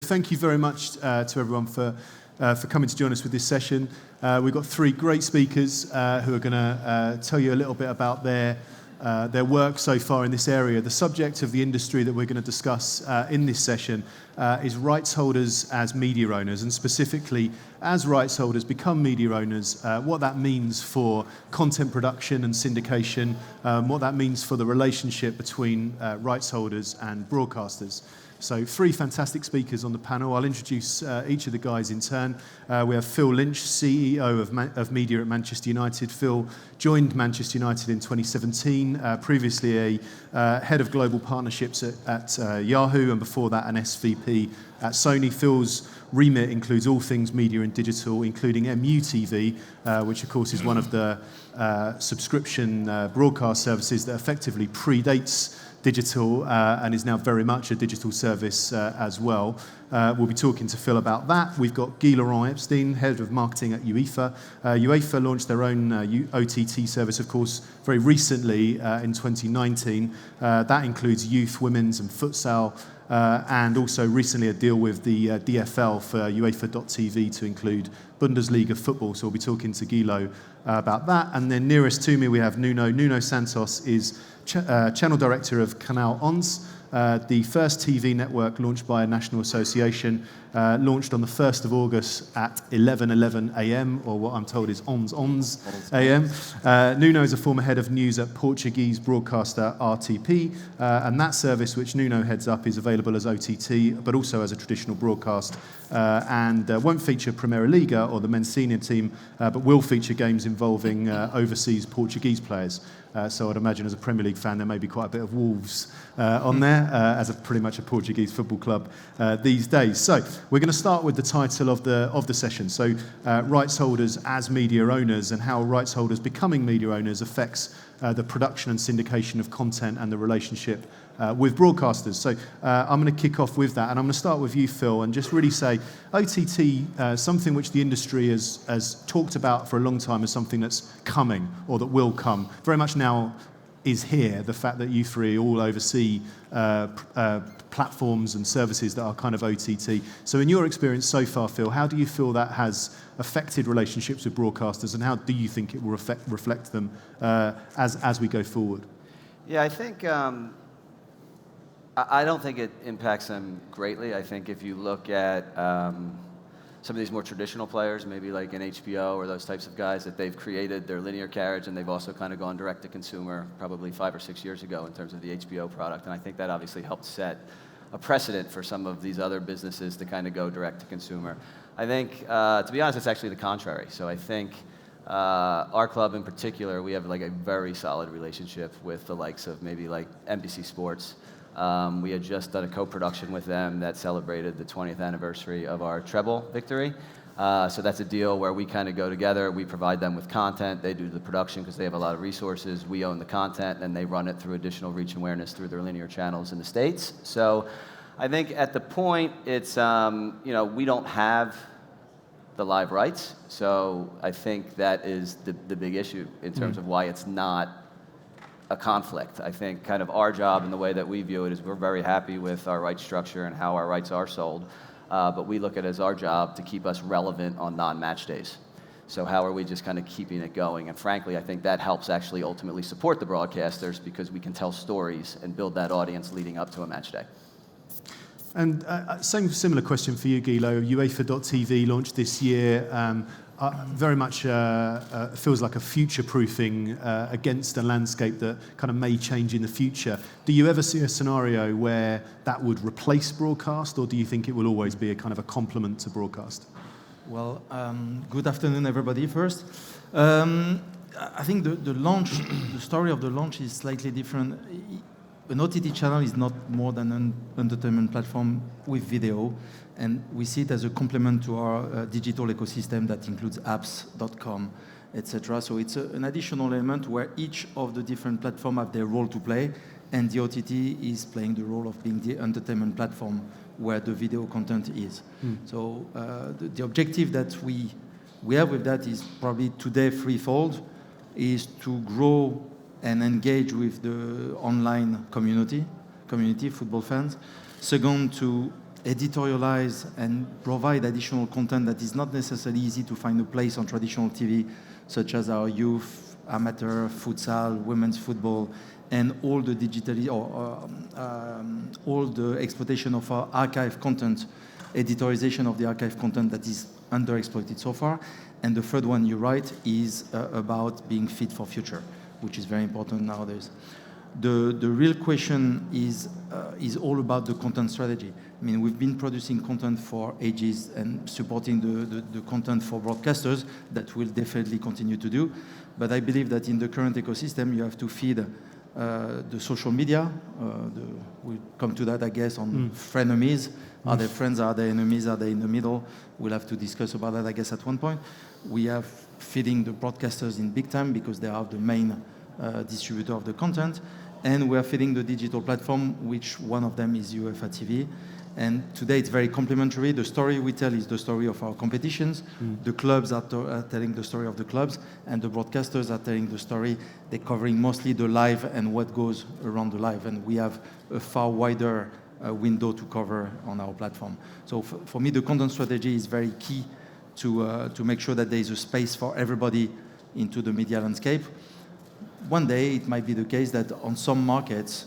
Thank you very much to everyone for coming to join us with this session. We've got three great speakers who are going to tell you a little bit about their work so far in this area. The subject of the industry that we're going to discuss in this session is rights holders as media owners, and specifically as rights holders become media owners, what that means for content production and syndication, what that means for the relationship between rights holders and broadcasters. So three fantastic speakers on the panel. I'll introduce each of the guys in turn. We have Phil Lynch, CEO of Media at Manchester United. Phil joined Manchester United in 2017, previously a head of global partnerships at Yahoo, and before that an SVP at Sony. Phil's remit includes all things media and digital, including MUTV, which of course is one of the subscription broadcast services that effectively predates digital and is now very much a digital service as well. We'll be talking to Phil about that. We've got Guy-Laurent Epstein, head of marketing at UEFA. UEFA launched their own OTT service, of course, very recently in 2019. That includes youth, women's and futsal, and also recently a deal with the DFL for UEFA.tv to include Bundesliga football. So we'll be talking to Guilo about that. And then nearest to me we have Nuno Santos is Channel Director of Canal Ons, the first TV network launched by a national association, launched on the 1st of August at 11:11 a.m, or what I'm told is Ons a.m. Nuno is a former head of news at Portuguese broadcaster RTP, and that service, which Nuno heads up, is available as OTT, but also as a traditional broadcast, and won't feature Primeira Liga or the men's senior team, but will feature games involving overseas Portuguese players. So I'd imagine as a Premier League fan there may be quite a bit of Wolves on there, as pretty much a Portuguese football club these days. So we're going to start with the title of the session. So rights holders as media owners, and how rights holders becoming media owners affects the production and syndication of content and the relationship with broadcasters. So I'm going to kick off with that, and I'm going to start with you, Phil, and just really say OTT, something which the industry has talked about for a long time as something that's coming or that will come, very much now is here, the fact that you three all oversee platforms and services that are kind of OTT. So in your experience so far, Phil, how do you feel that has affected relationships with broadcasters, and how do you think it will reflect them as we go forward? Yeah, I think I don't think it impacts them greatly. I think if you look at some of these more traditional players, maybe like an HBO or those types of guys, that they've created their linear carriage and they've also kind of gone direct to consumer probably 5 or 6 years ago in terms of the HBO product. And I think that obviously helped set a precedent for some of these other businesses to kind of go direct to consumer. I think, to be honest, it's actually the contrary. So I think our club in particular, we have like a very solid relationship with the likes of maybe like NBC Sports. We had just done a co-production with them that celebrated the 20th anniversary of our treble victory. So that's a deal where we kind of go together. We provide them with content. They do the production because they have a lot of resources. We own the content, and they run it through additional reach and awareness through their linear channels in the States. So I think at the point, it's, we don't have the live rights. So I think that is the big issue in terms of why it's not a conflict. I think kind of our job and the way that we view it is we're very happy with our rights structure and how our rights are sold, but we look at it as our job to keep us relevant on non-match days. So how are we just kind of keeping it going? And frankly, I think that helps actually ultimately support the broadcasters, because we can tell stories and build that audience leading up to a match day. And similar question for you, Guilo. UEFA.tv launched this year. Very much feels like a future-proofing against a landscape that kind of may change in the future. Do you ever see a scenario where that would replace broadcast, or do you think it will always be a kind of a complement to broadcast? Well, good afternoon, everybody. First, I think the story of the launch is slightly different. An OTT channel is not more than an entertainment platform with video, and we see it as a complement to our digital ecosystem that includes apps.com, etc. So it's an additional element where each of the different platforms have their role to play, and the OTT is playing the role of being the entertainment platform where the video content is. So the objective that we have with that is probably today threefold, is to grow and engage with the online community, football fans. Second, to editorialize and provide additional content that is not necessarily easy to find a place on traditional TV, such as our youth, amateur, futsal, women's football, and all the all the exploitation of our archive content, editorialization of the archive content that is underexploited so far. And the third one, you're right, is about being fit for future, which is very important nowadays. The real question is all about the content strategy. I mean, we've been producing content for ages and supporting the content for broadcasters that we'll definitely continue to do. But I believe that in the current ecosystem, you have to feed the social media. We'll come to that, I guess, on frenemies. Are they friends? Are they enemies? Are they in the middle? We'll have to discuss about that, I guess, at one point. We have feeding the broadcasters in big time because they are the main distributor of the content. And we are feeding the digital platform, which one of them is UEFA TV. And today it's very complementary. The story we tell is the story of our competitions. The clubs are telling the story of the clubs, and the broadcasters are telling the story. They're covering mostly the live and what goes around the live. And we have a far wider window to cover on our platform. So for me, the content strategy is very key to make sure that there is a space for everybody into the media landscape. One day, it might be the case that on some markets,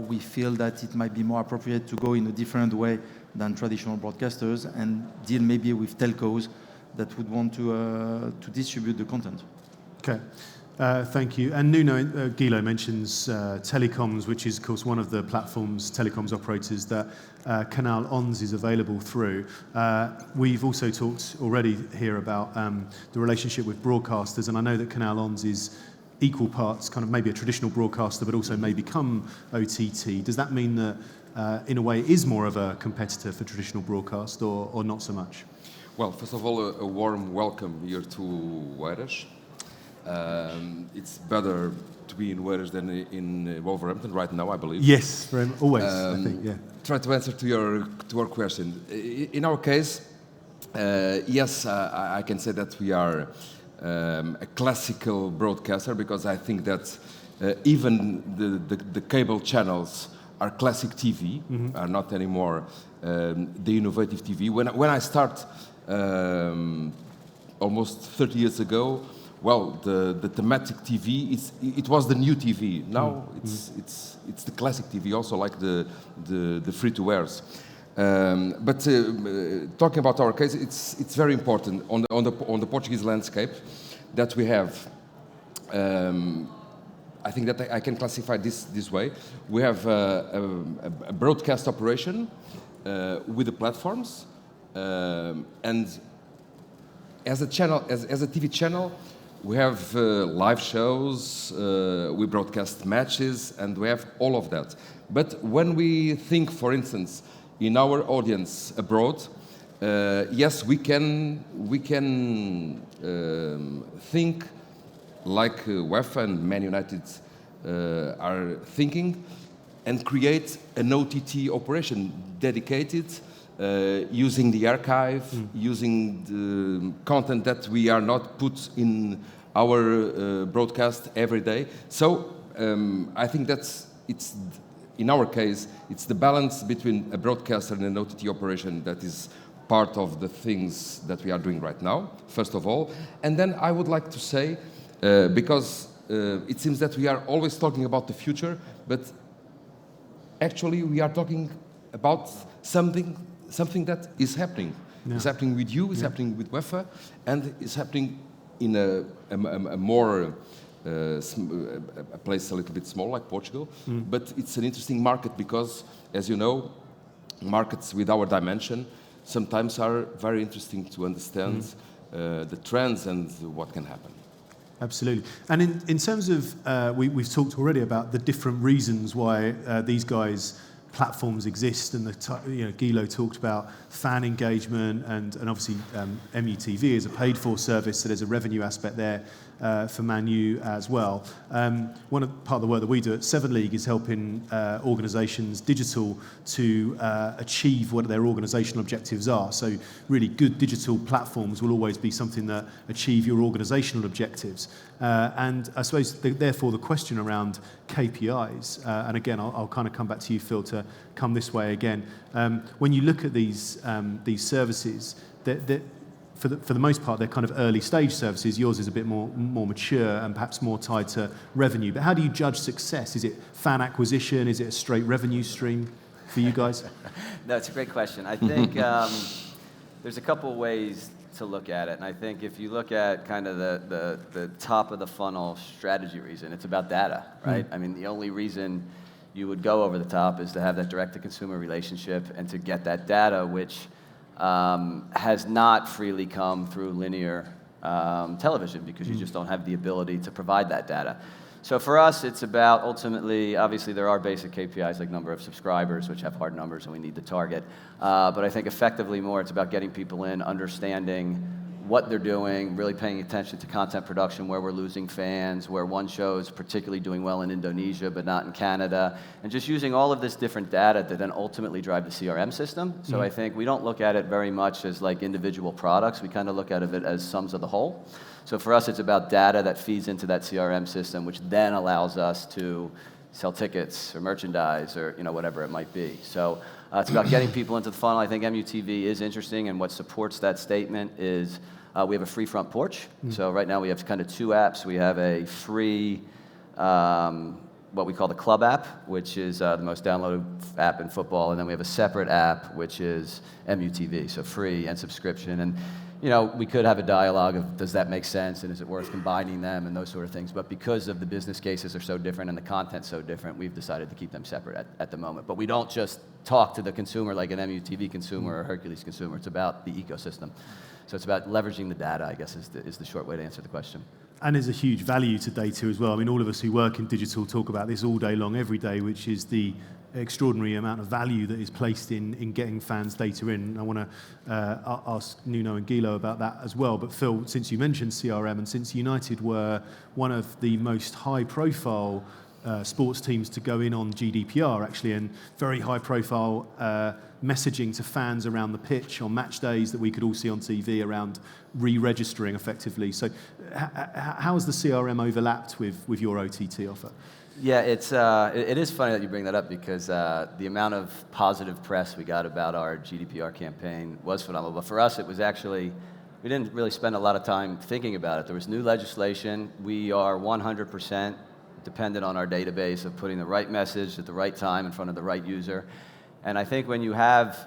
we feel that it might be more appropriate to go in a different way than traditional broadcasters and deal maybe with telcos that would want to distribute the content. Okay, thank you. And Nuno, Guy-Laurent mentions telecoms, which is, of course, one of the platforms, telecoms operators that Canal Ons is available through. We've also talked already here about the relationship with broadcasters, and I know that Canal Ons is equal parts kind of maybe a traditional broadcaster, but also may become OTT. Does that mean that, in a way, it is more of a competitor for traditional broadcast, or not so much? Well, first of all, a warm welcome here to Oeiras. It's better to be in Oeiras than in Wolverhampton right now, I believe. Yes, always, I think, yeah. Try to answer to your question. In our case, yes, I can say that we are a classical broadcaster, because I think that even the cable channels are classic TV, are not anymore the innovative TV. When I start almost 30 years ago, well, the thematic TV, it was the new TV. Now it's the classic TV, also like the free-to-airs. But talking about our case, it's very important on the Portuguese landscape that we have. I think that I can classify this way. We have a broadcast operation with the platforms, and as a channel, as a TV channel, we have live shows, we broadcast matches, and we have all of that. But when we think, for instance, in our audience abroad, yes, we can think like UEFA and Man United are thinking, and create an OTT operation dedicated, using the archive, using the content that we are not put in our broadcast every day. So I think it's in our case, it's the balance between a broadcaster and an OTT operation that is part of the things that we are doing right now, first of all. And then I would like to say, because it seems that we are always talking about the future, but actually we are talking about something that is happening. Yeah. It's happening with you, it's happening with UEFA, and it's happening in a more a place a little bit small like Portugal, but it's an interesting market because, as you know, markets with our dimension sometimes are very interesting to understand the trends and what can happen. Absolutely. And in terms of, we've talked already about the different reasons why these guys' platforms exist, and Guy-Laurent talked about fan engagement, and obviously MUTV is a paid-for service, so there's a revenue aspect there. for Man U as well. Part of the work that we do at Seven League is helping organisations, digital, to achieve what their organisational objectives are. So really good digital platforms will always be something that achieve your organisational objectives. And I suppose, therefore, the question around KPIs, and again, I'll kind of come back to you, Phil, to come this way again. When you look at these services, for the most part, they're kind of early stage services. Yours is a bit more mature and perhaps more tied to revenue. But how do you judge success? Is it fan acquisition? Is it a straight revenue stream for you guys? No, it's a great question. I think there's a couple ways to look at it. And I think if you look at kind of the top of the funnel strategy reason, it's about data, right? I mean, the only reason you would go over the top is to have that direct-to-consumer relationship and to get that data, which has not freely come through linear television because you just don't have the ability to provide that data. So for us, it's about ultimately, obviously there are basic KPIs like number of subscribers, which have hard numbers and we need to target. But I think effectively more it's about getting people in, understanding what they're doing, really paying attention to content production, where we're losing fans, where one show is particularly doing well in Indonesia but not in Canada, and just using all of this different data to then ultimately drive the CRM system. So I think we don't look at it very much as like individual products. We kind of look at it as sums of the whole. So for us, it's about data that feeds into that CRM system, which then allows us to sell tickets or merchandise or whatever it might be. So it's about getting people into the funnel. I think MUTV is interesting, and what supports that statement is we have a free front porch. So right now we have kind of two apps. We have a free, what we call the Club app, which is the most downloaded app in football, and then we have a separate app, which is MUTV, so free and subscription. And we could have a dialogue of does that make sense and is it worth combining them and those sort of things. But because of the business cases are so different and the content's so different, we've decided to keep them separate at the moment. But we don't just talk to the consumer like an MUTV consumer or a Hercules consumer. It's about the ecosystem. So it's about leveraging the data, I guess, is the short way to answer the question. And there's a huge value to data as well. I mean, all of us who work in digital talk about this all day long, every day, which is the extraordinary amount of value that is placed in getting fans' data in. I want to ask Nuno and Guy-Laurent about that as well. But Phil, since you mentioned CRM and since United were one of the most high-profile sports teams to go in on GDPR, actually, and very high-profile messaging to fans around the pitch on match days that we could all see on TV around re-registering effectively. So how has the CRM overlapped with your OTT offer? Yeah, it is funny that you bring that up because the amount of positive press we got about our GDPR campaign was phenomenal. But for us, it was actually, we didn't really spend a lot of time thinking about it. There was new legislation. We are 100% dependent on our database of putting the right message at the right time in front of the right user. And I think when you have,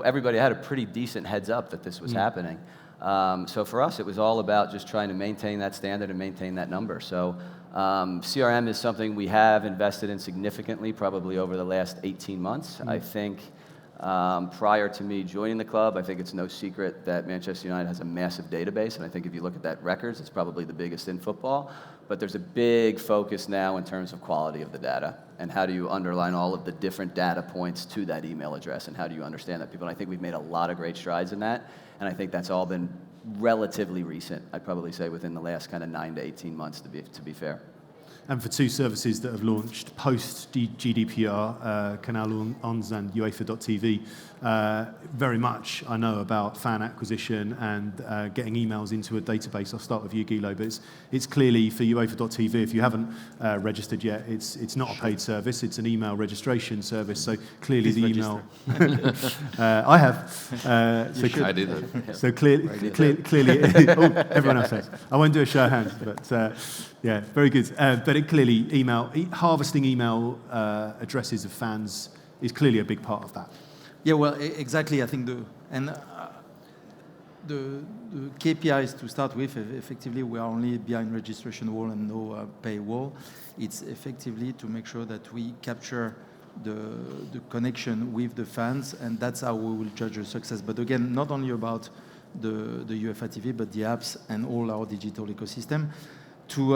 everybody had a pretty decent heads up that this was happening. So for us, it was all about just trying to maintain that standard and maintain that number. So CRM is something we have invested in significantly, probably over the last 18 months. I think prior to me joining the club, I think it's no secret that Manchester United has a massive database, and I think if you look at that records, it's probably the biggest in football. But there's a big focus now in terms of quality of the data, and how do you underline all of the different data points to that email address, and how do you understand that people, and I think we've made a lot of great strides in that, and I think that's all been relatively recent. I'd probably say within the last kind of 9 to 18 months, to be fair. And for two services that have launched post-GDPR, Canal Ons and UEFA.tv, very much I know about fan acquisition and getting emails into a database. I'll start with you, Guy-Laurent, but it's clearly for UEFA.tv, if you haven't registered yet, it's not a paid service, it's an email registration service, so clearly the email... I have. I did. So clearly oh, everyone else has. I won't do a show of hands, but... yeah, very good. But it clearly, harvesting email addresses of fans is clearly a big part of that. Yeah, well, exactly. I think the KPIs to start with, effectively, we are only behind registration wall and no paywall. It's effectively to make sure that we capture the connection with the fans, and that's how we will judge the success. But again, not only about the UEFA TV, but the apps and all our digital ecosystem. To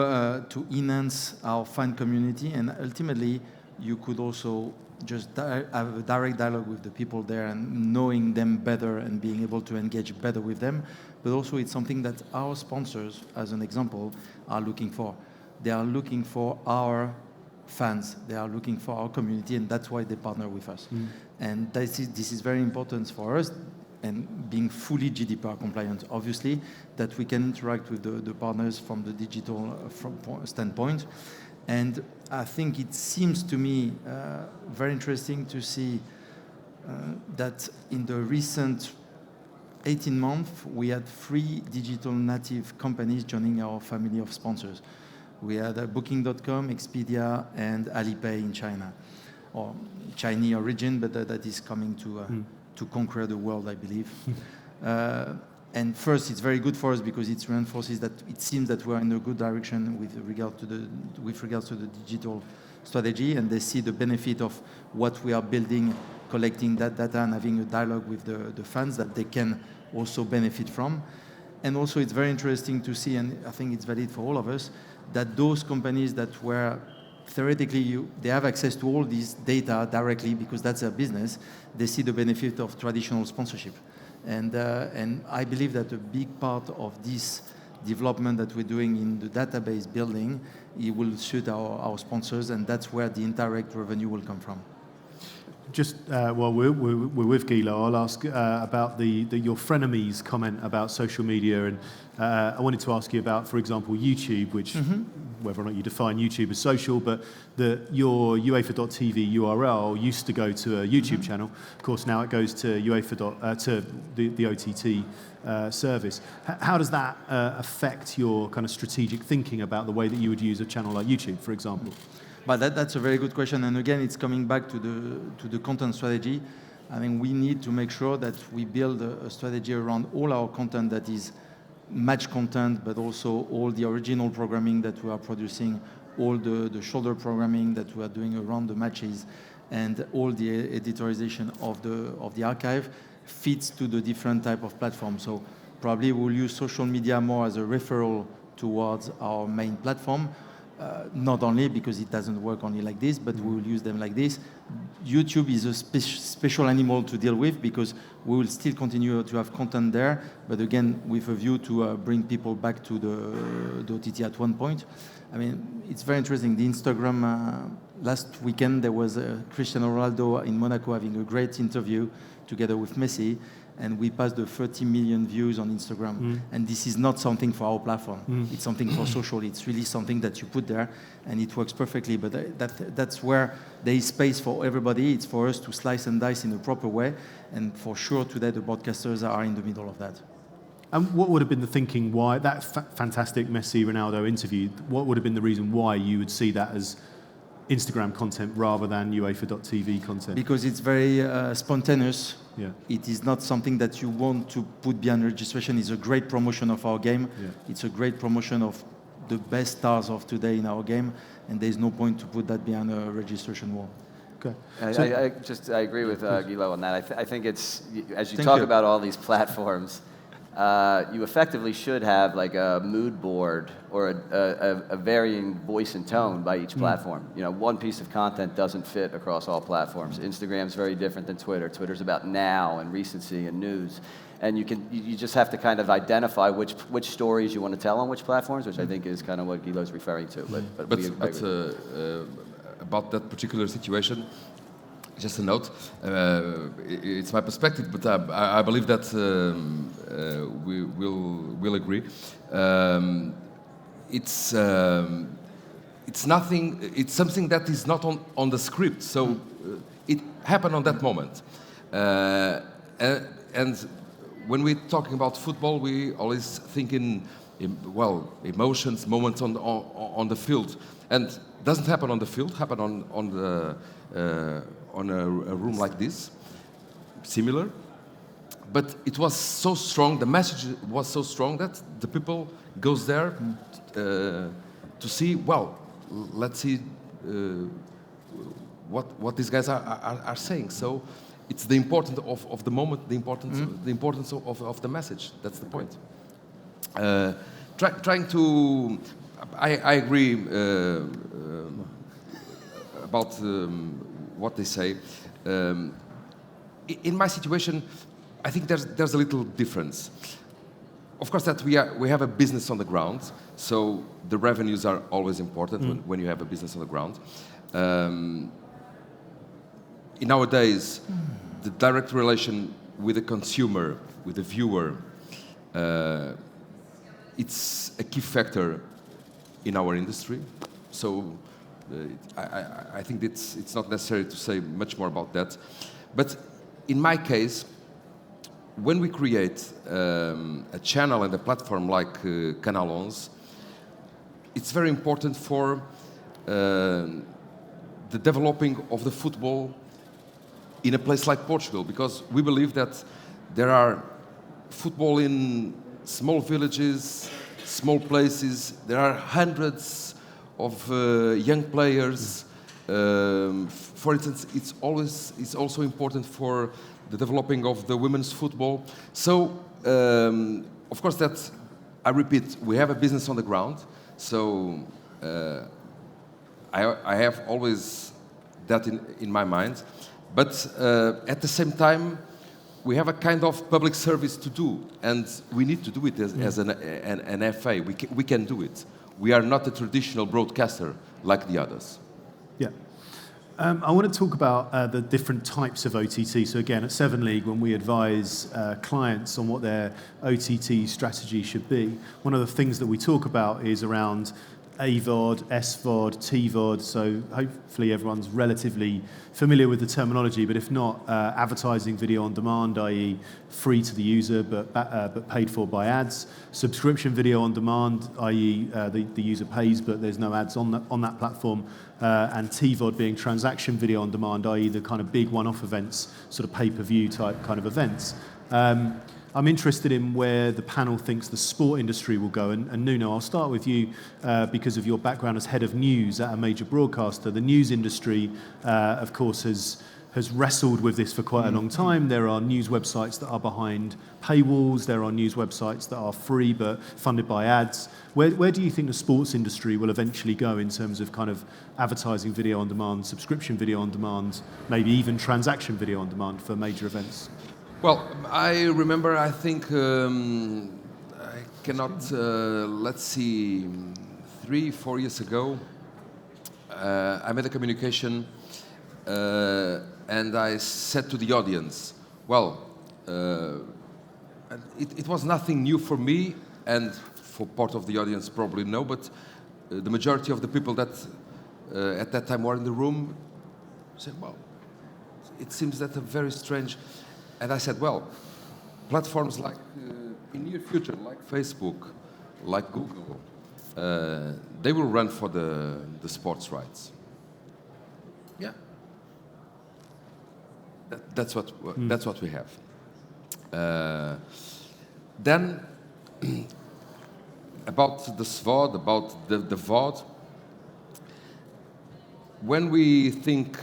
enhance our fan community and ultimately you could also just have a direct dialogue with the people there and knowing them better and being able to engage better with them. But also it's something that our sponsors, as an example, are looking for. They are looking for our fans. They are looking for our community, and that's why they partner with us. And this is very important for us, and being fully GDPR compliant, obviously, that we can interact with the partners from the digital standpoint. And I think it seems to me very interesting to see that in the recent 18 months, we had 3 digital native companies joining our family of sponsors. We had Booking.com, Expedia, and Alipay in China, or Chinese origin, but that is coming to conquer the world, I believe. And first, it's very good for us because it reinforces that it seems that we're in a good direction with regards to the digital strategy, and they see the benefit of what we are building, collecting that data and having a dialogue with the fans that they can also benefit from. And also, it's very interesting to see, and I think it's valid for all of us, that those companies that were theoretically, they have access to all these data directly because that's their business, they see the benefit of traditional sponsorship. And I believe that a big part of this development that we're doing in the database building, it will suit our sponsors, and that's where the indirect revenue will come from. Just while we're with Guy-Laurent, I'll ask about your frenemies comment about social media, and I wanted to ask you about, for example, YouTube, which whether or not you define YouTube as social, but your UEFA.tv URL used to go to a YouTube channel. Of course, now it goes to UEFA to the OTT service. How does that affect your kind of strategic thinking about the way that you would use a channel like YouTube, for example? But that's a very good question, and again, it's coming back to the content strategy. I mean, we need to make sure that we build a strategy around all our content that is match content, but also all the original programming that we are producing, all the shoulder programming that we are doing around the matches, and all the editorialization of the archive fits to the different type of platforms. So probably we'll use social media more as a referral towards our main platform. Not only because it doesn't work only like this, but we will use them like this. YouTube is a special animal to deal with because we will still continue to have content there, but again, with a view to bring people back to the OTT at one point. I mean, it's very interesting. The Instagram, last weekend, there was Cristiano Ronaldo in Monaco having a great interview together with Messi, and we passed the 30 million views on Instagram. And this is not something for our platform. It's something for social. It's really something that you put there, and it works perfectly. But that's where there is space for everybody. It's for us to slice and dice in a proper way. And for sure, today, the broadcasters are in the middle of that. And what would have been the thinking why, that fantastic Messi-Ronaldo interview, what would have been the reason why you would see that as Instagram content rather than UEFA.tv content? Because it's very spontaneous. Yeah. It is not something that you want to put behind registration. It's a great promotion of our game. Yeah. It's a great promotion of the best stars of today in our game, and there's no point to put that behind a registration wall. Okay. I agree with Guy-Laurent on that. I think it's, as you talk about all these platforms, you effectively should have like a mood board or a varying voice and tone by each platform. You know, one piece of content doesn't fit across all platforms. Instagram's very different than Twitter. Twitter's about now and recency and news. And you just have to kind of identify which stories you want to tell on which platforms, which I think is kind of what Guilo's referring to. But about that particular situation, just a note, it's my perspective, but I believe that we'll agree. It's nothing. It's something that is not on the script. So it happened on that moment. And when we're talking about football, we always think in emotions, moments on the field, and doesn't happen on the field. Happen on a room like this, similar, but it was so strong, the message was so strong that the people goes there to see, let's see what these guys are saying. So it's the importance of the moment, the importance of the message. That's the point. Trying to, I agree about what they say. In my situation, I think there's a little difference. Of course, that we have a business on the ground, so the revenues are always important when you have a business on the ground. In nowadays, the direct relation with the consumer, with the viewer, it's a key factor in our industry. So I think it's not necessary to say much more about that. But in my case, when we create a channel and a platform like Canal 11, it's very important for the developing of the football in a place like Portugal, because we believe that there are football in small villages, small places. There are hundreds of young players. For instance, it's also important for the developing of the women's football. So, of course, that I repeat, we have a business on the ground. So, I have always that in my mind. But at the same time, we have a kind of public service to do, and we need to do it as an FA. We can do it. We are not a traditional broadcaster like the others. Yeah. I want to talk about the different types of OTT. So again, at 7 League, when we advise clients on what their OTT strategy should be, one of the things that we talk about is around AVOD, SVOD, TVOD, so hopefully everyone's relatively familiar with the terminology, but if not, advertising video on demand, i.e. free to the user but paid for by ads, subscription video on demand, i.e. the user pays but there's no ads on that platform, and TVOD being transaction video on demand, i.e. the kind of big one-off events, sort of pay-per-view type kind of events. I'm interested in where the panel thinks the sport industry will go. And Nuno, I'll start with you because of your background as head of news at a major broadcaster. The news industry, of course, has wrestled with this for quite a long time. There are news websites that are behind paywalls. There are news websites that are free but funded by ads. Where do you think the sports industry will eventually go in terms of kind of advertising video on demand, subscription video on demand, maybe even transaction video on demand for major events? Well, I remember, I think, I cannot, let's see, 3-4 years ago, I made a communication and I said to the audience, well, it was nothing new for me, and for part of the audience probably no, but the majority of the people that at that time were in the room said, well, it seems that a very strange... And I said, well, platforms like, in near future, like Facebook, like Google, they will run for the sports rights. Yeah. That's what we have. Then, about the SVOD, about the VOD, when we think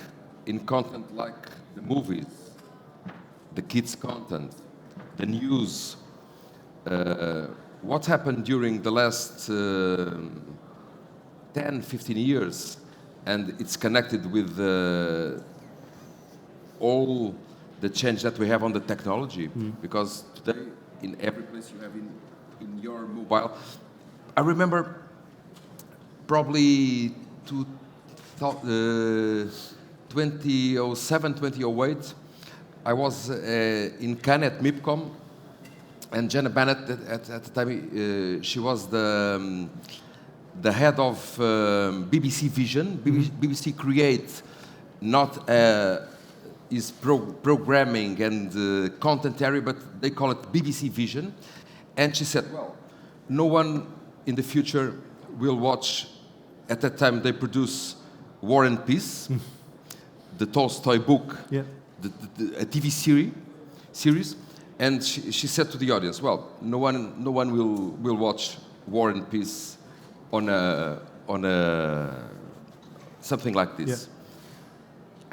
in content like the movies, the kids' content, the news, what happened during the last 10, 15 years, and it's connected with all the change that we have on the technology, because today, in every place you have in your mobile, I remember probably 2007, 2008, I was in Cannes at MIPCOM, and Jenna Bennett at the time she was the head of BBC Vision. BBC Create not is programming and content area, but they call it BBC Vision. And she said, well, no one in the future will watch. At that time, they produce War and Peace, the Tolstoy book. Yeah. A TV series, and she said to the audience, "Well, no one will watch War and Peace on a something like this." Yeah.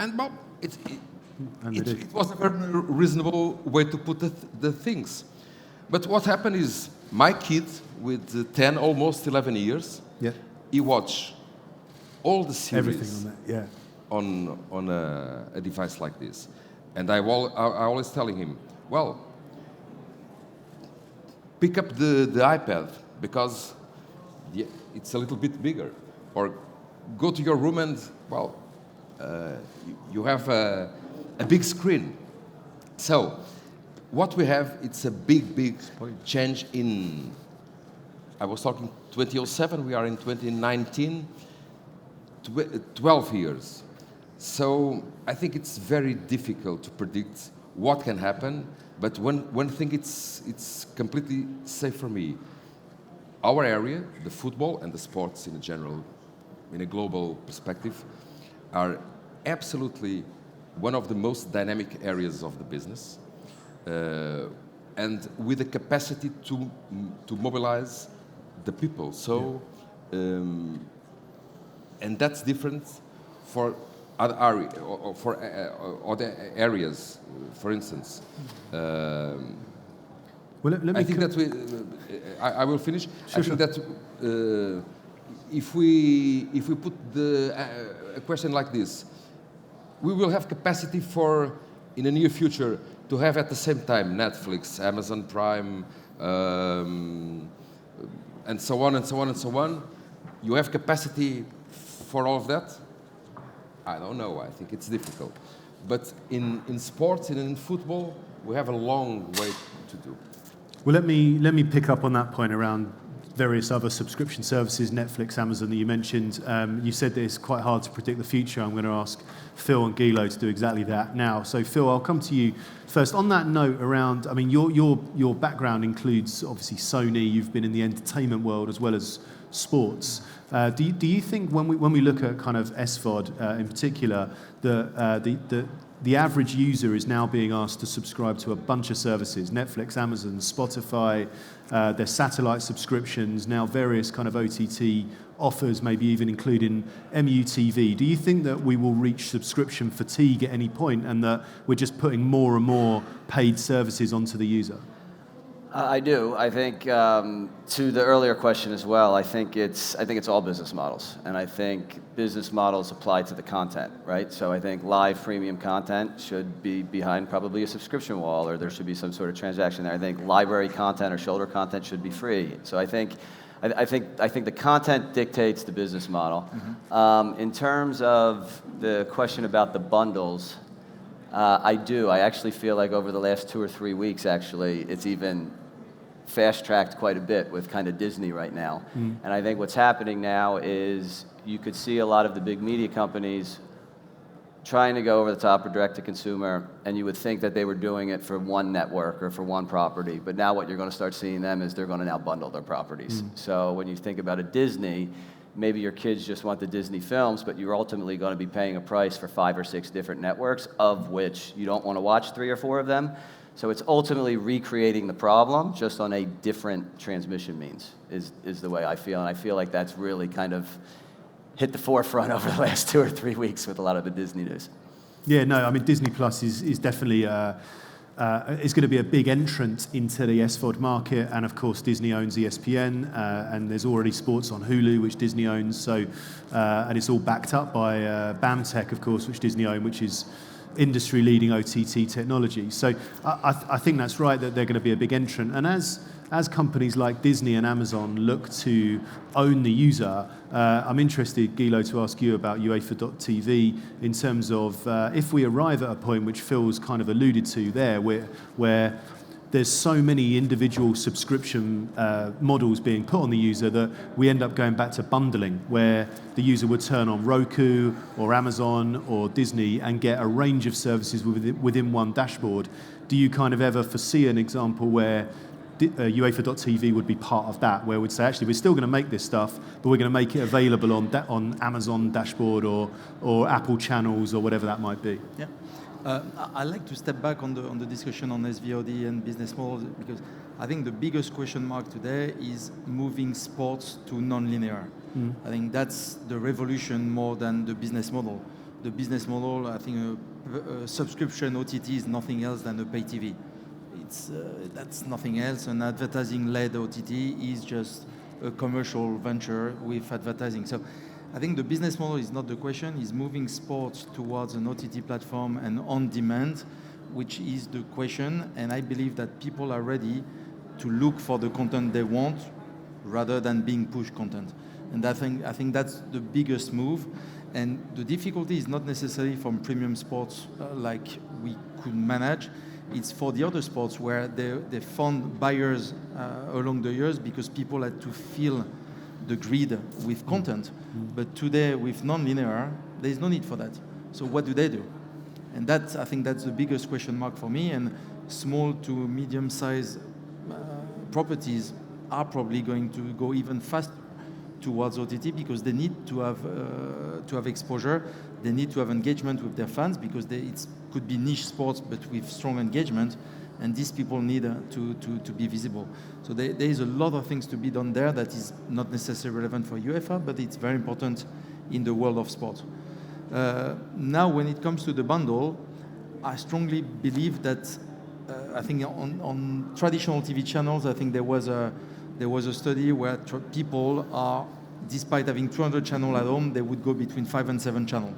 And well, it was a very reasonable way to put the things. But what happened is my kid, with 10, almost 11 years, he watched all the series. Everything on that, yeah. on a device like this. And I always telling him, well, pick up the iPad because it's a little bit bigger, or go to your room and, well, you have a big screen. So what we have, it's a big change in, I was talking 2007, we are in 2019, 12 years. So I think it's very difficult to predict what can happen, but one thing it's completely safe for me. Our area, the football and the sports in general, in a global perspective, are absolutely one of the most dynamic areas of the business, and with the capacity to mobilize the people. So, and that's different for other areas, or for other areas. For instance, well, let me I think that I will finish. I think that if we put a question like this, we will have capacity for, in the near future, to have at the same time Netflix, Amazon Prime, and so on and so on and so on. You have capacity for all of that? I don't know. I think it's difficult. But in sports and in football, we have a long way to do. Well, let me pick up on that point around various other subscription services, Netflix, Amazon that you mentioned. You said that it's quite hard to predict the future. I'm going to ask Phil and Guy-Laurent to do exactly that now. So Phil, I'll come to you first. On that note around, I mean, your background includes obviously Sony. You've been in the entertainment world as well as sports. Do you think when we look at kind of SVOD in particular, the average user is now being asked to subscribe to a bunch of services, Netflix, Amazon, Spotify, their satellite subscriptions, now various kind of OTT offers, maybe even including MUTV. Do you think that we will reach subscription fatigue at any point and that we're just putting more and more paid services onto the user? I do. I think to the earlier question as well. I think it's all business models, and I think business models apply to the content, right? So I think live premium content should be behind probably a subscription wall, or there should be some sort of transaction there. I think library content or shoulder content should be free. So I think the content dictates the business model. Mm-hmm. In terms of the question about the bundles. I do. I actually feel like over the last 2 or 3 weeks, actually, it's even fast-tracked quite a bit with kind of Disney right now. Mm. And I think what's happening now is you could see a lot of the big media companies trying to go over the top or direct-to-consumer, and you would think that they were doing it for one network or for one property. But now what you're going to start seeing them is they're going to now bundle their properties. Mm. So when you think about a Disney, maybe your kids just want the Disney films, but you're ultimately going to be paying a price for 5 or 6 different networks, of which you don't want to watch 3 or 4 of them. So it's ultimately recreating the problem, just on a different transmission means, is the way I feel. And I feel like that's really kind of hit the forefront over the last 2 or 3 weeks with a lot of the Disney news. Yeah, no, I mean, Disney Plus is definitely is going to be a big entrant into the SVOD market, and of course Disney owns ESPN, and there's already sports on Hulu, which Disney owns. So, and it's all backed up by BAMTech, of course, which Disney own, which is industry-leading OTT technology. So, I think that's right that they're going to be a big entrant, and as companies like Disney and Amazon look to own the user, I'm interested, Guy-Laurent, to ask you about UEFA.tv in terms of if we arrive at a point which Phil's kind of alluded to there, where there's so many individual subscription models being put on the user that we end up going back to bundling, where the user would turn on Roku or Amazon or Disney and get a range of services within one dashboard. Do you kind of ever foresee an example where UEFA.tv would be part of that, where we'd say, actually, we're still going to make this stuff, but we're going to make it available on Amazon dashboard or Apple channels or whatever that might be? Yeah. I'd like to step back on the discussion on SVOD and business models, because I think the biggest question mark today is moving sports to non-linear. Mm. I think that's the revolution more than the business model. The business model, I think a subscription OTT is nothing else than a pay TV. That's nothing else. An advertising-led OTT is just a commercial venture with advertising. So I think the business model is not the question, is moving sports towards an OTT platform and on demand, which is the question. And I believe that people are ready to look for the content they want rather than being push content. And I think that's the biggest move. And the difficulty is not necessarily from premium sports like we could manage. It's for the other sports where they found buyers along the years because people had to fill the grid with content. But today, with non-linear, there's no need for that. So what do they do? And I think that's the biggest question mark for me. And small to medium-sized properties are probably going to go even faster towards OTT because they need to have exposure. They need to have engagement with their fans because it could be niche sports but with strong engagement, and these people need to be visible. So there is a lot of things to be done there that is not necessarily relevant for UEFA, but it's very important in the world of sport. Now, when it comes to the bundle, I strongly believe that I think on traditional TV channels, I think there was a study where people are, despite having 200 channels at home, they would go between 5 and 7 channels.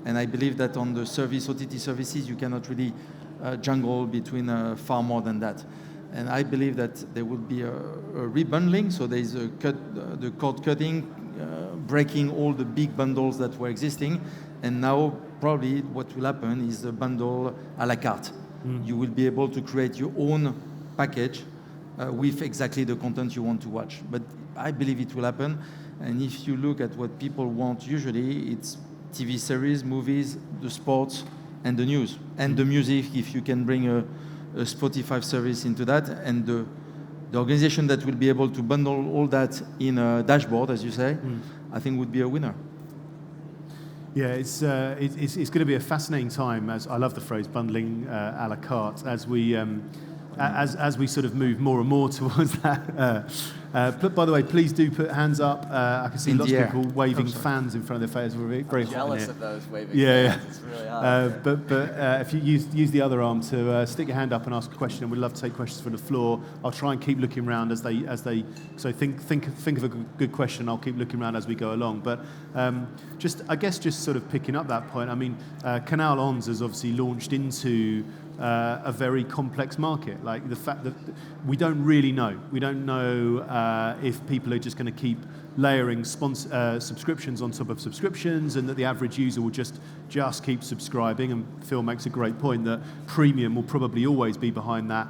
And I believe that on the OTT services, you cannot really jungle between far more than that. And I believe that there will be a rebundling, so there is the cord cutting, breaking all the big bundles that were existing, and now probably what will happen is a bundle à la carte. You will be able to create your own package with exactly the content you want to watch. But I believe it will happen, and if you look at what people want, usually it's TV series, movies, the sports, and the news, and the music, if you can bring a Spotify service into that, and the organization that will be able to bundle all that in a dashboard, as you say, I think would be a winner. Yeah, it's going to be a fascinating time. As I love the phrase bundling à la carte, as we sort of move more and more towards that. By the way, please do put hands up. I can see lots of people waving fans in front of their faces. We're very hot jealous in of those waving fans. It's really hot. But if you use the other arm to stick your hand up and ask a question, we'd love to take questions from the floor. I'll try and keep looking around as they. So think of a good question. I'll keep looking around as we go along. But just sort of picking up that point. I mean, Canal Ons has obviously launched into a very complex market. Like the fact that we don't really know. We don't know if people are just going to keep layering subscriptions on top of subscriptions, and that the average user will just keep subscribing. And Phil makes a great point that premium will probably always be behind that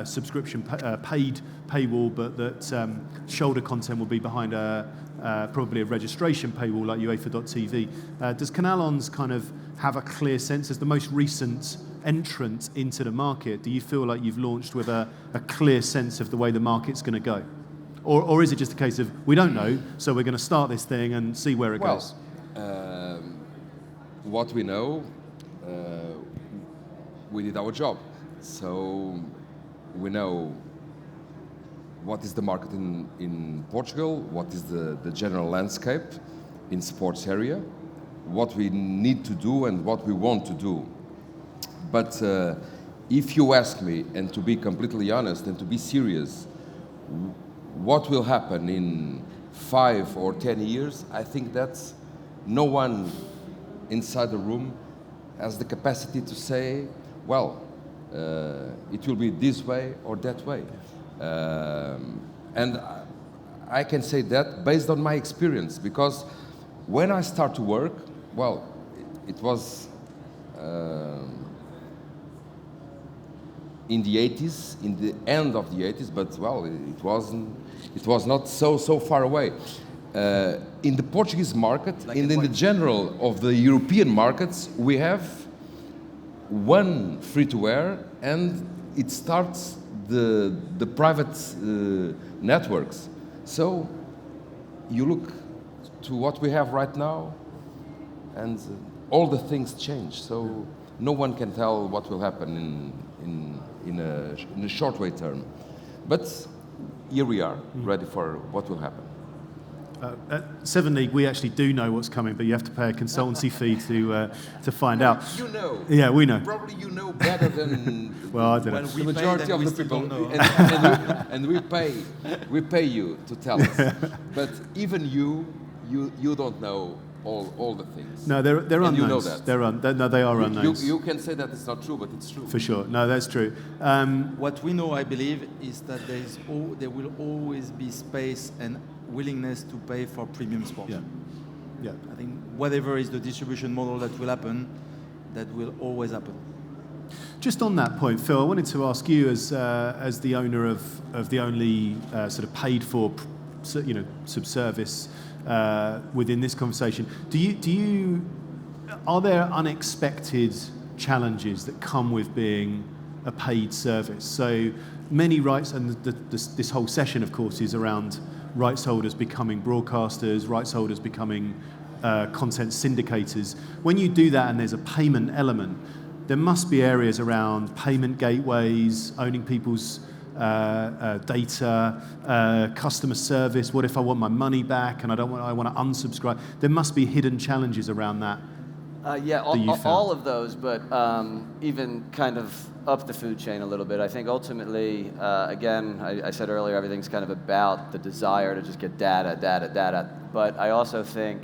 subscription paid paywall, but that shoulder content will be behind probably a registration paywall like UEFA.tv. Does Canal Ons kind of have a clear sense as the most recent entrant into the market? Do you feel like you've launched with a clear sense of the way the market's going to go? Or is it just a case of, we don't know, so we're going to start this thing and see where it goes? What we know, we did our job. So we know what is the market in Portugal, what is the general landscape in sports area, what we need to do and what we want to do. But if you ask me, and to be completely honest and to be serious, what will happen in 5 or 10 years, I think that no one inside the room has the capacity to say, well, it will be this way or that way. And I can say that based on my experience, because when I start to work, well, it was in the 80s, in the end of the 80s, but well, it was not so far away. In the Portuguese market, in the general of the European markets, we have one free-to-air, and it starts the private networks. So you look to what we have right now, and all the things change. So no one can tell what will happen in a short way term. But here we are, ready for what will happen. At 7 League, we actually do know what's coming, but you have to pay a consultancy fee to find out. You know. Yeah, we know. Probably you know better than well, I don't know. the majority of the people. And we pay you to tell us. But even you you don't know all the things. No, they're And unknowns. you know that. They are unknowns. You can say that it's not true, but it's true. For sure. No, that's true. What we know, I believe, is that there will always be space and willingness to pay for premium sport. Yeah. Yeah. I think whatever is the distribution model that will happen, that will always happen. Just on that point, Phil, I wanted to ask you, as the owner of the only sort of paid-for, subservice within this conversation, are there unexpected challenges that come with being a paid service? So many rights, and this whole session, of course, is around rights holders becoming broadcasters, rights holders becoming content syndicators. When you do that and there's a payment element, there must be areas around payment gateways, owning people's data, customer service. What if I want my money back and I want to unsubscribe? There must be hidden challenges around that. All of those, but even kind of up the food chain a little bit. I think ultimately, again, I said earlier, everything's kind of about the desire to just get data. But I also think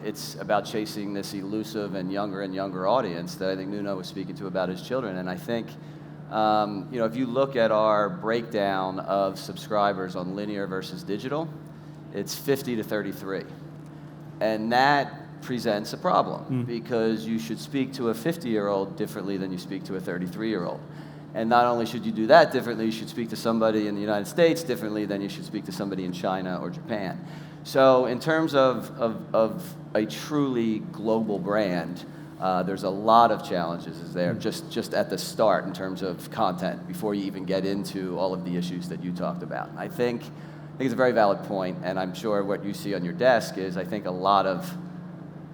it's about chasing this elusive and younger audience that I think Nuno was speaking to about his children. And I think, if you look at our breakdown of subscribers on linear versus digital, it's 50 to 33. And that presents a problem because you should speak to a 50-year-old differently than you speak to a 33-year-old. And not only should you do that differently, you should speak to somebody in the United States differently than you should speak to somebody in China or Japan. So in terms of a truly global brand, there's a lot of challenges there just at the start in terms of content before you even get into all of the issues that you talked about. I think it's a very valid point, and I'm sure what you see on your desk is I think a lot of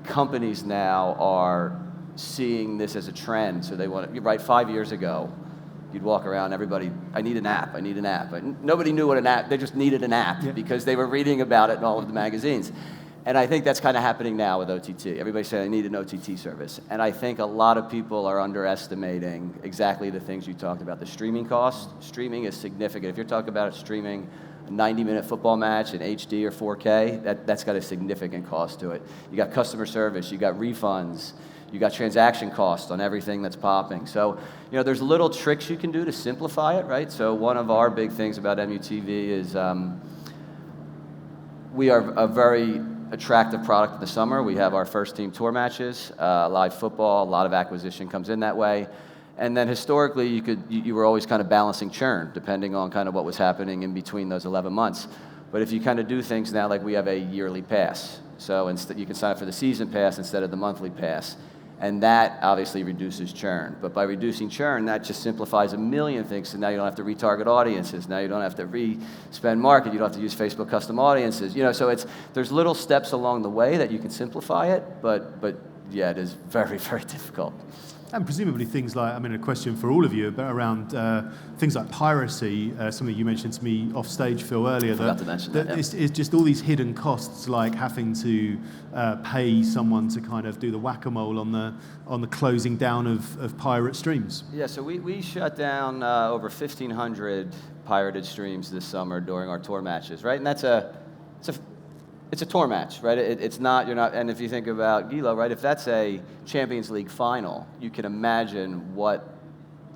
companies now are seeing this as a trend. So they want to, right, 5 years ago, you'd walk around, everybody, I need an app. And nobody knew what an app, they just needed an app because they were reading about it in all of the magazines. And I think that's kind of happening now with OTT. Everybody's saying, I need an OTT service. And I think a lot of people are underestimating exactly the things you talked about. The streaming cost, streaming is significant. If you're talking about streaming a 90-minute football match in HD or 4K, that's got a significant cost to it. You got customer service, you got refunds, you got transaction costs on everything that's popping. So, there's little tricks you can do to simplify it, right? So one of our big things about MUTV is we are a very attractive product in the summer. We have our first team tour matches, live football, a lot of acquisition comes in that way. And then historically, you were always kind of balancing churn, depending on kind of what was happening in between those 11 months. But if you kind of do things now, like we have a yearly pass, so instead you can sign up for the season pass instead of the monthly pass, and that obviously reduces churn. But by reducing churn, that just simplifies a million things. So now you don't have to retarget audiences. Now you don't have to re-spend market. You don't have to use Facebook custom audiences. So there's little steps along the way that you can simplify it. But yeah, it is very, very difficult. And presumably things like, a question for all of you around things like piracy, something you mentioned to me off stage, Phil, earlier. I forgot to mention that. It's just all these hidden costs, like having to pay someone to kind of do the whack-a-mole on the closing down of pirate streams. Yeah, so we shut down over 1,500 pirated streams this summer during our tour matches, right? And it's a tour match, right? It's not, you're not, and if you think about Guy-Laurent, right, if that's a Champions League final, you can imagine what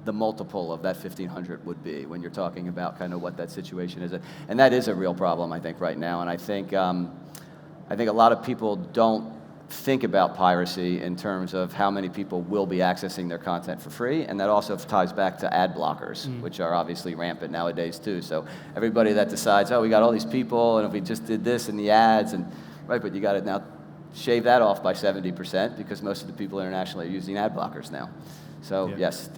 the multiple of that 1,500 would be when you're talking about kind of what that situation is. And that is a real problem, I think, right now. And I think a lot of people don't think about piracy in terms of how many people will be accessing their content for free, and that also ties back to ad blockers, which are obviously rampant nowadays too. So everybody that decides, we got all these people, and if we just did this in the ads, and right, but you got to now shave that off by 70% because most of the people internationally are using ad blockers now. So yes,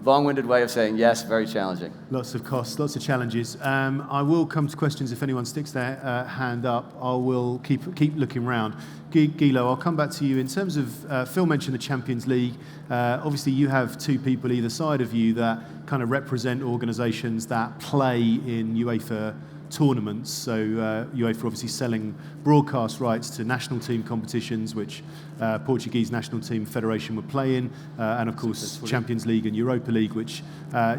long-winded way of saying yes, very challenging. Lots of costs, lots of challenges. I will come to questions if anyone sticks their hand up. I will keep looking around. Guilo, I'll come back to you. In terms of, Phil mentioned the Champions League. Obviously, you have two people either side of you that kind of represent organisations that play in UEFA tournaments. So UEFA obviously selling broadcast rights to national team competitions, which Portuguese national team federation would play in, and of course Champions League and Europa League, which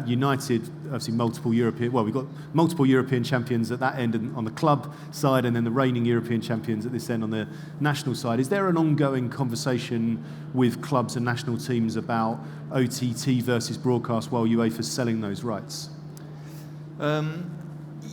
united obviously multiple European. Well, we've got multiple European champions at that end and on the club side, and then the reigning European champions at this end on the national side. Is there an ongoing conversation with clubs and national teams about OTT versus broadcast while UEFA's selling those rights?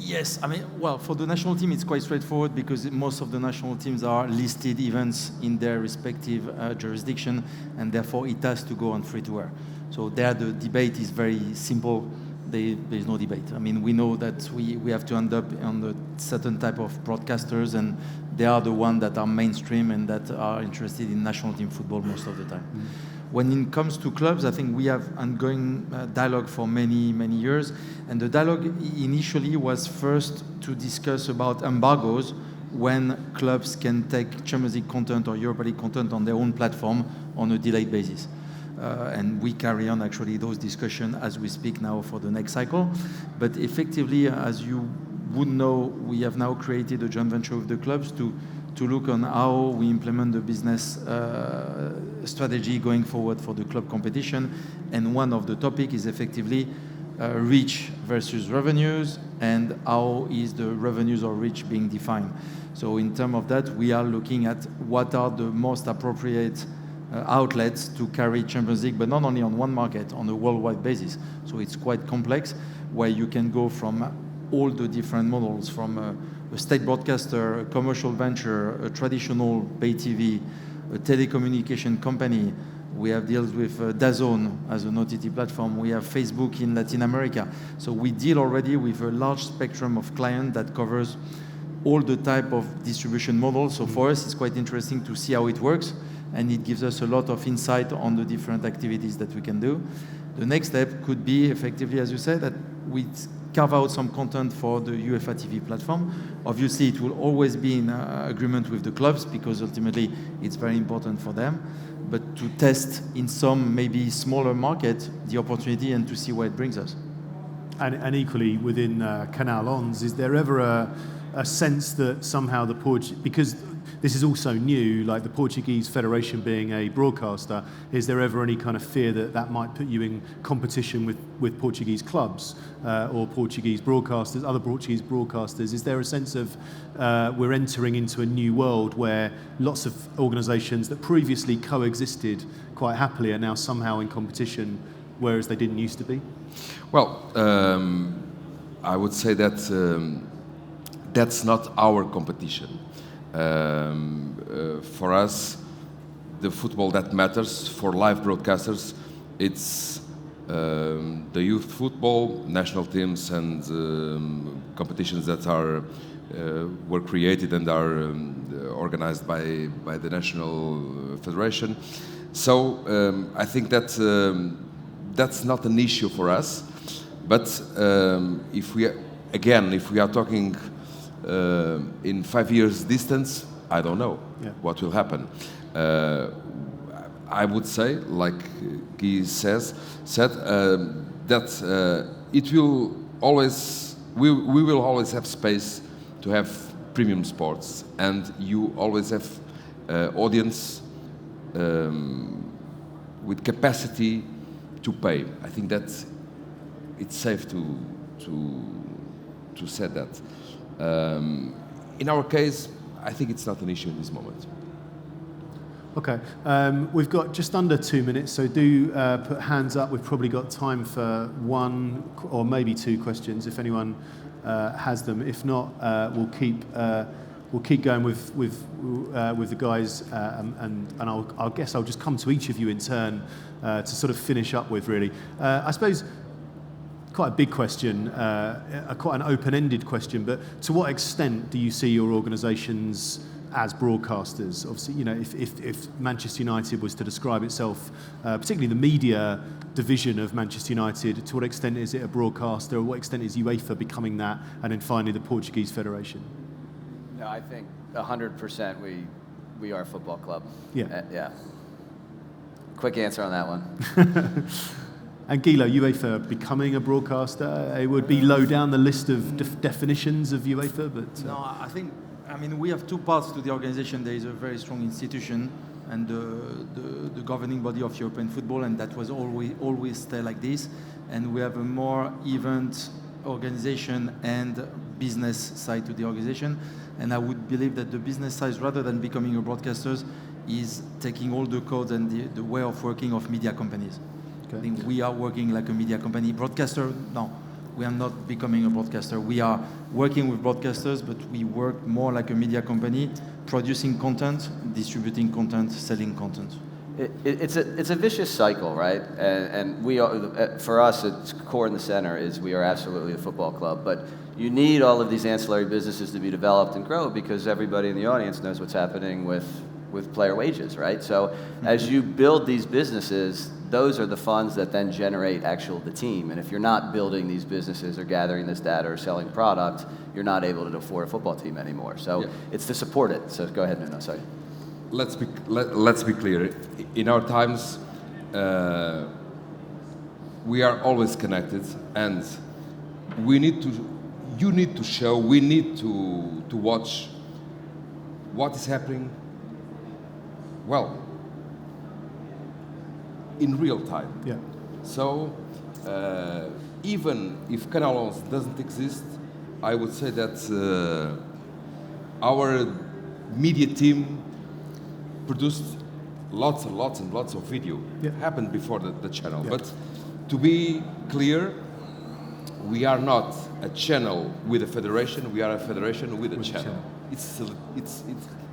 Yes, I mean, well, for the national team, it's quite straightforward because most of the national teams are listed events in their respective jurisdiction, and therefore it has to go on free-to-air. So there, the debate is very simple. There's no debate. I mean, we know that we have to end up on a certain type of broadcasters, and they are the ones that are mainstream and that are interested in national team football most of the time. When it comes to clubs, I think we have ongoing dialogue for many, many years. And the dialogue initially was first to discuss about embargoes when clubs can take Champions League content or Europa League content on their own platform on a delayed basis. And we carry on actually those discussions as we speak now for the next cycle. But effectively, as you would know, we have now created a joint venture with the clubs to look on how we implement the business strategy going forward for the club competition. And one of the topics is effectively reach versus revenues, and how is the revenues or reach being defined. So in terms of that, we are looking at what are the most appropriate outlets to carry Champions League, but not only on one market, on a worldwide basis. So it's quite complex, where you can go from all the different models, from a state broadcaster, a commercial venture, a traditional pay TV, a telecommunication company. We have deals with DAZN as an OTT platform. We have Facebook in Latin America. So we deal already with a large spectrum of clients that covers all the type of distribution models. So for us, it's quite interesting to see how it works, and it gives us a lot of insight on the different activities that we can do. The next step could be effectively, as you said, that we carve out some content for the UEFA TV platform. Obviously, it will always be in agreement with the clubs because ultimately it's very important for them. But to test in some maybe smaller market the opportunity and to see where it brings us. And equally within Canal Ons, is there ever a sense that somehow because this is also new, like the Portuguese Federation being a broadcaster, is there ever any kind of fear that that might put you in competition with Portuguese clubs or Portuguese broadcasters, other Portuguese broadcasters? Is there a sense of we're entering into a new world where lots of organisations that previously coexisted quite happily are now somehow in competition, whereas they didn't used to be? Well, I would say that that's not our competition. For us, the football that matters for live broadcasters, it's the youth football, national teams, and competitions that were created and are organized by the national federation. So I think that that's not an issue for us. But if we are talking in 5 years distance, I don't know what will happen. I would say, like Guy said that it will always, we will always have space to have premium sports, and you always have audience with capacity to pay. I think that it's safe to say that. In our case, I think it's not an issue in this moment. Okay, we've got just under 2 minutes, so do put hands up. We've probably got time for one or maybe two questions if anyone has them. If not, we'll keep going with the guys, and I'll guess I'll just come to each of you in turn to sort of finish up with. Really, I suppose. Quite a big question, quite an open-ended question, but to what extent do you see your organisations as broadcasters? Obviously, you know, if Manchester United was to describe itself, particularly the media division of Manchester United, to what extent is it a broadcaster, or what extent is UEFA becoming that, and then finally the Portuguese Federation? No, I think 100% we are a football club. Yeah. Yeah. Quick answer on that one. And Guy-Laurent, UEFA becoming a broadcaster, it would be low down the list of definitions of UEFA, but... No, I mean, we have two parts to the organization. There is a very strong institution and the governing body of European football, and that was always stay like this. And we have a more event organization and business side to the organization. And I would believe that the business side, rather than becoming a broadcaster, is taking all the codes and the way of working of media companies. Okay. I think we are working like a media company. Broadcaster, no. We are not becoming a broadcaster. We are working with broadcasters, but we work more like a media company, producing content, distributing content, selling content. It's a vicious cycle, right? And we are, for us, its core in the center is we are absolutely a football club, but you need all of these ancillary businesses to be developed and grow because everybody in the audience knows what's happening with player wages, right? So as you build these businesses, those are the funds that then generate the team. And if you're not building these businesses or gathering this data or selling product, you're not able to afford a football team anymore. So it's to support it. So go ahead, Nuno, sorry. Let's be clear. In our times, we are always connected, and you need to show, we need to watch what is happening, well, in real time. Yeah. So even if Canal 11 doesn't exist, I would say that our media team produced lots and lots and lots of video. Yeah. Happened before the channel. Yeah. But to be clear, we are not a channel with a federation, we are a federation with a channel.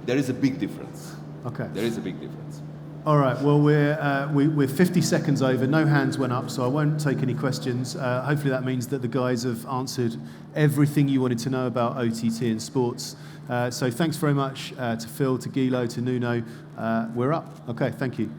There is a big difference. Okay. There is a big difference. All right, well, we're 50 seconds over. No hands went up, so I won't take any questions. Hopefully that means that the guys have answered everything you wanted to know about OTT and sports. So thanks very much to Phil, to Guy-Laurent, to Nuno. We're up. Okay, thank you.